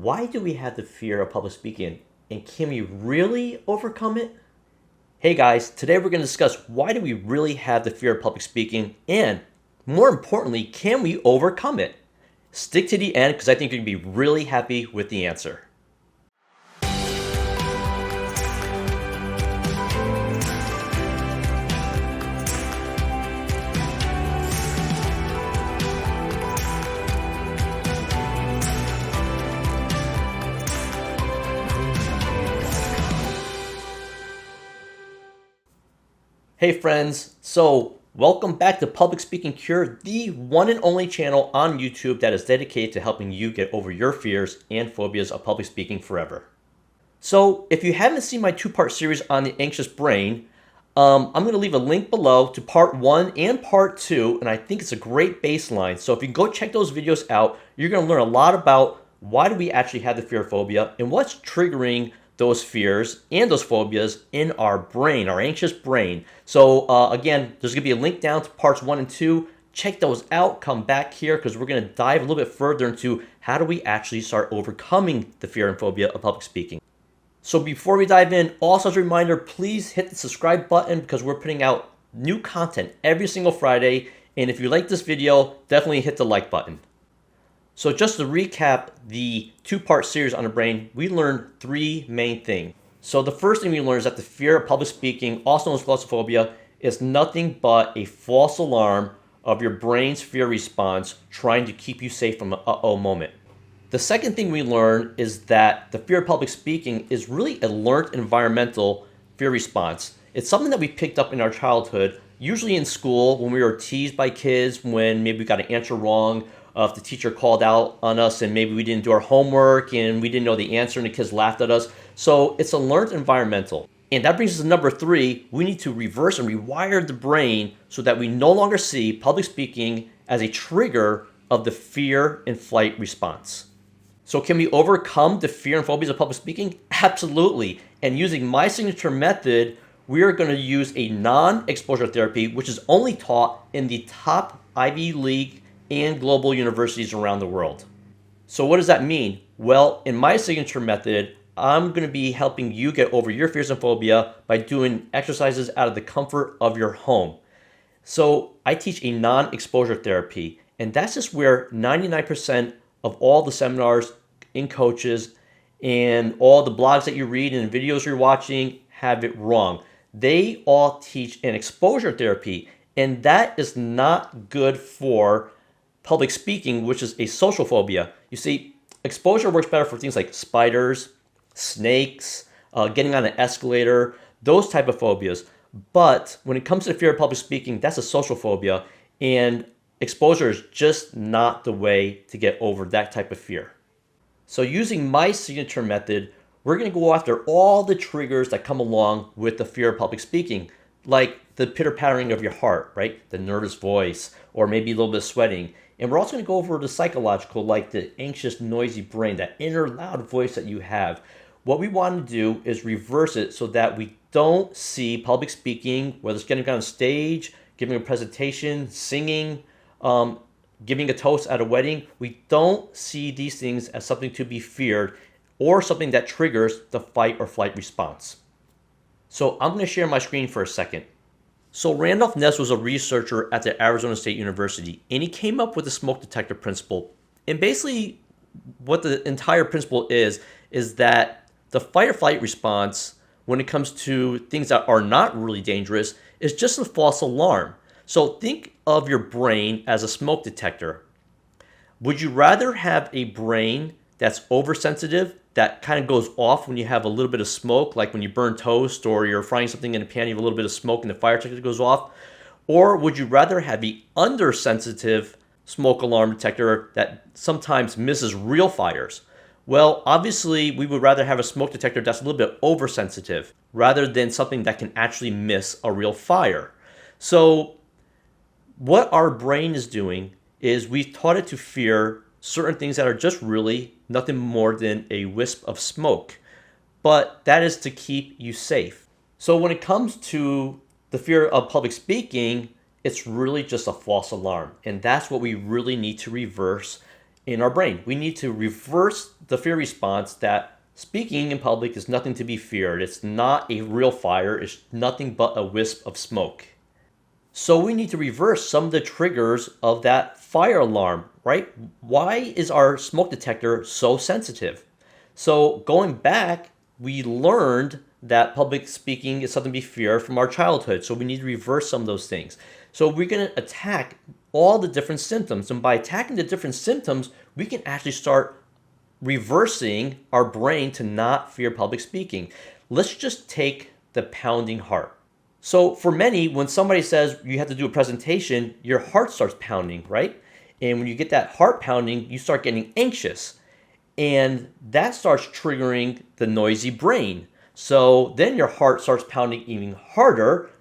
Why do we have the fear of public speaking, and can we really overcome it? Hey guys, today we're going to discuss why do we really have the fear of public speaking, and more importantly, can we overcome it? Stick to the end because I think you're going to be really happy with the answer. Hey friends, so welcome back to Public Speaking Cure, the one and only channel on YouTube that is dedicated to helping you get over your fears and phobias of public speaking forever. So if you haven't seen my two-part series on the anxious brain, I'm going to leave a link below to part 1 and part 2, and I think it's a great baseline. So if you go check those videos out, you're going to learn a lot about why do we actually have the fear of phobia and what's triggering those fears and those phobias in our brain, our anxious brain. So again, there's going to be a link down to parts 1 and 2. Check those out. Come back here because we're going to dive a little bit further into how do we actually start overcoming the fear and phobia of public speaking. So before we dive in, also as a reminder, please hit the subscribe button because we're putting out new content every single Friday. And if you like this video, definitely hit the like button. So just to recap the two-part series on the brain, we learned 3 main things. So the first thing we learned is that the fear of public speaking, also known as glossophobia, is nothing but a false alarm of your brain's fear response trying to keep you safe from an uh-oh moment. The second thing we learned is that the fear of public speaking is really a learned environmental fear response. It's something that we picked up in our childhood, usually in school when we were teased by kids, when maybe we got an answer wrong, if the teacher called out on us and maybe we didn't do our homework and we didn't know the answer and the kids laughed at us. So it's a learned environmental. And that brings us to number 3. We need to reverse and rewire the brain so that we no longer see public speaking as a trigger of the fear and flight response. So can we overcome the fear and phobias of public speaking? Absolutely. And using my signature method, we are going to use a non-exposure therapy, which is only taught in the top Ivy League and global universities around the world. So what does that mean? Well, in my signature method, I'm going to be helping you get over your fears and phobia by doing exercises out of the comfort of your home. So I teach a non-exposure therapy, and that's just where 99% of all the seminars and coaches and all the blogs that you read and videos you're watching have it wrong. They all teach an exposure therapy, and that is not good for public speaking, which is a social phobia. You see, exposure works better for things like spiders, snakes, getting on an escalator, those type of phobias. But when it comes to the fear of public speaking, that's a social phobia, and exposure is just not the way to get over that type of fear. So using my signature method, we're going to go after all the triggers that come along with the fear of public speaking, like the pitter-pattering of your heart, right? The nervous voice, or maybe a little bit of sweating. And we're also going to go over the psychological, like the anxious, noisy brain, that inner loud voice that you have. What we want to do is reverse it so that we don't see public speaking, whether it's getting on stage, giving a presentation, singing, giving a toast at a wedding. We don't see these things as something to be feared or something that triggers the fight or flight response. So I'm going to share my screen for a second. So Randolph Ness was a researcher at the Arizona State University, and he came up with the smoke detector principle. And basically what the entire principle is that the fight or flight response, when it comes to things that are not really dangerous, is just a false alarm. So think of your brain as a smoke detector. Would you rather have a brain that's oversensitive, that kind of goes off when you have a little bit of smoke, like when you burn toast or you're frying something in a pan, you have a little bit of smoke and the fire detector goes off? Or would you rather have the undersensitive smoke alarm detector that sometimes misses real fires? Well, obviously, we would rather have a smoke detector that's a little bit oversensitive rather than something that can actually miss a real fire. So what our brain is doing is we've taught it to fear certain things that are just really nothing more than a wisp of smoke. But that is to keep you safe. So when it comes to the fear of public speaking, it's really just a false alarm. And that's what we really need to reverse in our brain. We need to reverse the fear response that speaking in public is nothing to be feared. It's not a real fire. It's nothing but a wisp of smoke. So we need to reverse some of the triggers of that fire alarm, right? Why is our smoke detector so sensitive? So going back, we learned that public speaking is something to be feared from our childhood. So we need to reverse some of those things. So we're going to attack all the different symptoms. And by attacking the different symptoms, we can actually start reversing our brain to not fear public speaking. Let's just take the pounding heart. So for many, when somebody says you have to do a presentation, your heart starts pounding, right? And when you get that heart pounding, you start getting anxious. And that starts triggering the noisy brain. So then your heart starts pounding even harder.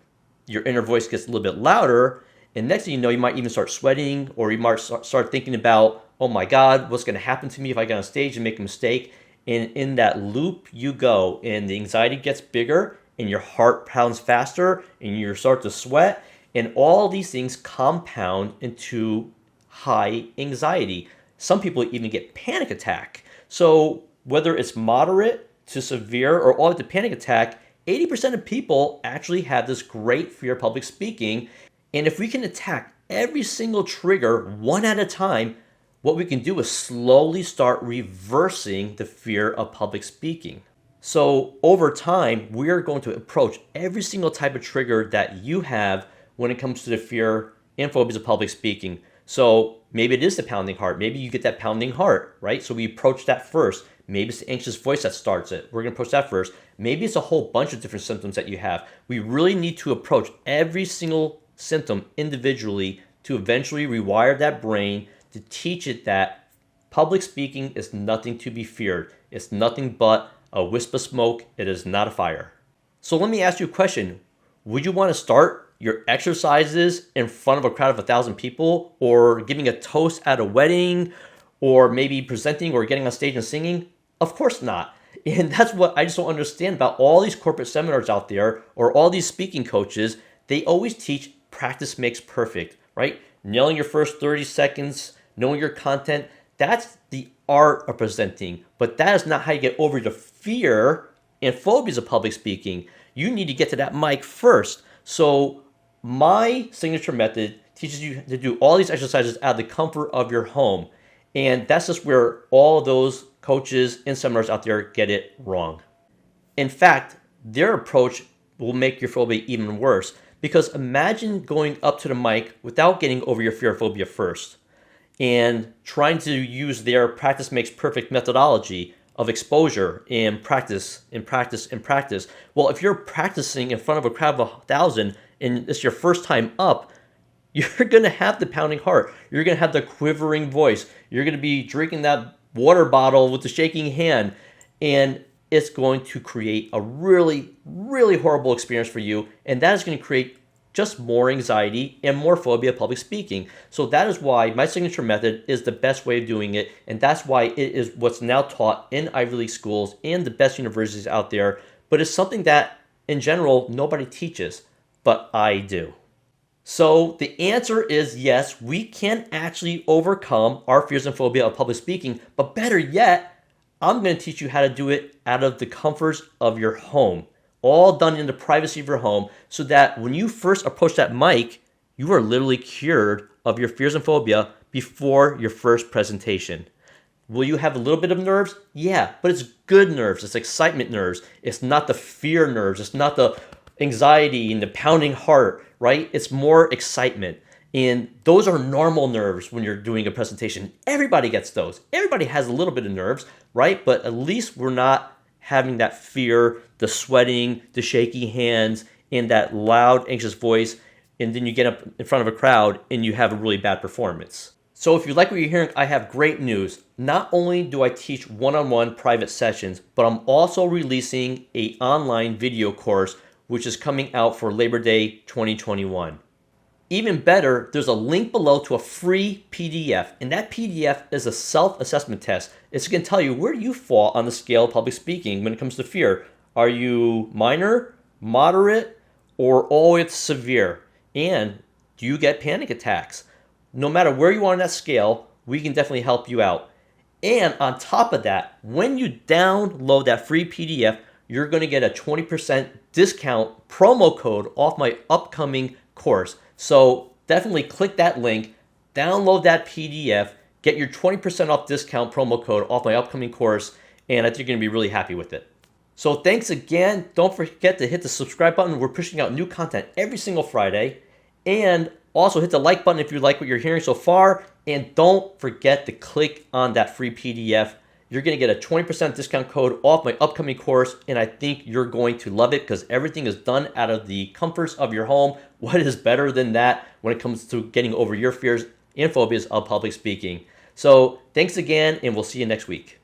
Your inner voice gets a little bit louder. And next thing you know, you might even start sweating, or you might start thinking about, oh my God, what's going to happen to me if I get on stage and make a mistake? And in that loop you go, and the anxiety gets bigger, and your heart pounds faster, and you start to sweat, and all these things compound into high anxiety. Some people even get panic attack. So whether it's moderate to severe or all the way to panic attack, 80% of people actually have this great fear of public speaking. And if we can attack every single trigger one at a time, what we can do is slowly start reversing the fear of public speaking. So over time, we're going to approach every single type of trigger that you have when it comes to the fear and phobias of public speaking. So maybe it is the pounding heart. Maybe you get that pounding heart, right? So we approach that first. Maybe it's the anxious voice that starts it. We're going to approach that first. Maybe it's a whole bunch of different symptoms that you have. We really need to approach every single symptom individually to eventually rewire that brain to teach it that public speaking is nothing to be feared. It's nothing but a wisp of smoke. It is not a fire. So let me ask you a question. Would you want to start your exercises in front of a crowd of 1,000 people, or giving a toast at a wedding, or maybe presenting or getting on stage and singing? Of course not. And that's what I just don't understand about all these corporate seminars out there, or all these speaking coaches. They always teach practice makes perfect, right? Nailing your first 30 seconds, knowing your content. That's the art of presenting, but that is not how you get over the fear and phobias of public speaking. You need to get to that mic first. So my signature method teaches you to do all these exercises out of the comfort of your home. And that's just where all those coaches and seminars out there get it wrong. In fact, their approach will make your phobia even worse, because imagine going up to the mic without getting over your fear phobia first, and trying to use their practice makes perfect methodology of exposure and practice and practice and practice. Well, if you're practicing in front of a crowd of 1,000 and it's your first time up, you're going to have the pounding heart. You're going to have the quivering voice. You're going to be drinking that water bottle with the shaking hand. And it's going to create a really, really horrible experience for you. And that is going to create just more anxiety and more phobia of public speaking. So that is why my signature method is the best way of doing it. And that's why it is what's now taught in Ivy League schools and the best universities out there. But it's something that, in general, nobody teaches, but I do. So the answer is yes, we can actually overcome our fears and phobia of public speaking. But better yet, I'm going to teach you how to do it out of the comforts of your home. All done in the privacy of your home, so that when you first approach that mic, you are literally cured of your fears and phobia before your first presentation. Will you have a little bit of nerves? Yeah, but it's good nerves. It's excitement nerves. It's not the fear nerves. It's not the anxiety and the pounding heart, right? It's more excitement. And those are normal nerves when you're doing a presentation. Everybody gets those. Everybody has a little bit of nerves, right? But at least we're not having that fear, the sweating, the shaky hands, and that loud, anxious voice, and then you get up in front of a crowd and you have a really bad performance. So if you like what you're hearing, I have great news. Not only do I teach one-on-one private sessions, but I'm also releasing an online video course, which is coming out for Labor Day 2021. Even better, there's a link below to a free PDF, and that PDF is a self-assessment test. It's going to tell you where you fall on the scale of public speaking when it comes to fear. Are you minor, moderate, or all the way to severe? And do you get panic attacks? No matter where you are on that scale, we can definitely help you out. And on top of that, when you download that free PDF, you're going to get a 20% discount promo code off my upcoming course. So definitely click that link, download that PDF, get your 20% off discount promo code off my upcoming course, and I think you're going to be really happy with it. So thanks again. Don't forget to hit the subscribe button. We're pushing out new content every single Friday. And also hit the like button if you like what you're hearing so far. And don't forget to click on that free PDF. You're going to get a 20% discount code off my upcoming course. And I think you're going to love it because everything is done out of the comforts of your home. What is better than that when it comes to getting over your fears and phobias of public speaking? So thanks again, and we'll see you next week.